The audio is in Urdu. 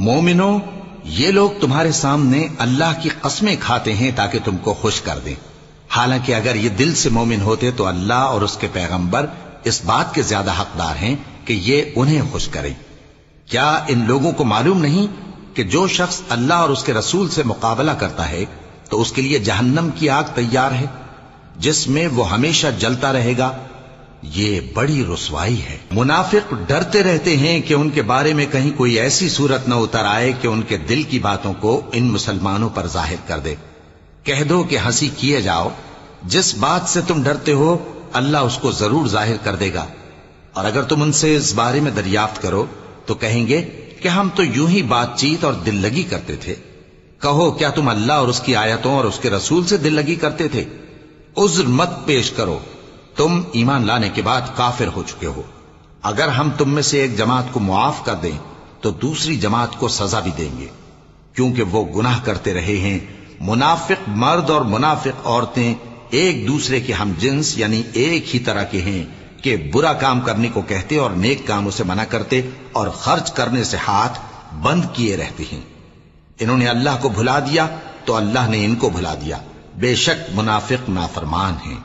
مومنو، یہ لوگ تمہارے سامنے اللہ کی قسمیں کھاتے ہیں تاکہ تم کو خوش کر دیں، حالانکہ اگر یہ دل سے مومن ہوتے تو اللہ اور اس کے پیغمبر اس بات کے زیادہ حقدار ہیں کہ یہ انہیں خوش کریں۔ کیا ان لوگوں کو معلوم نہیں کہ جو شخص اللہ اور اس کے رسول سے مقابلہ کرتا ہے تو اس کے لیے جہنم کی آگ تیار ہے جس میں وہ ہمیشہ جلتا رہے گا؟ یہ بڑی رسوائی ہے۔ منافق ڈرتے رہتے ہیں کہ ان کے بارے میں کہیں کوئی ایسی صورت نہ اتر آئے کہ ان کے دل کی باتوں کو ان مسلمانوں پر ظاہر کر دے۔ کہہ دو کہ ہنسی کیے جاؤ، جس بات سے تم ڈرتے ہو اللہ اس کو ضرور ظاہر کر دے گا، اور اگر تم ان سے اس بارے میں دریافت کرو تو کہیں گے کہ ہم تو یوں ہی بات چیت اور دل لگی کرتے تھے۔ کہو کیا تم اللہ اور اس کی آیتوں اور اس کے رسول سے دل لگی کرتے تھے؟ عذر مت پیش کرو، تم ایمان لانے کے بعد کافر ہو چکے ہو۔ اگر ہم تم میں سے ایک جماعت کو معاف کر دیں تو دوسری جماعت کو سزا بھی دیں گے، کیونکہ وہ گناہ کرتے رہے ہیں۔ منافق مرد اور منافق عورتیں ایک دوسرے کے ہم جنس یعنی ایک ہی طرح کے ہیں کہ برا کام کرنے کو کہتے اور نیک کاموں سے منع کرتے اور خرچ کرنے سے ہاتھ بند کیے رہتے ہیں۔ انہوں نے اللہ کو بھلا دیا تو اللہ نے ان کو بھلا دیا، بے شک منافق نافرمان ہیں۔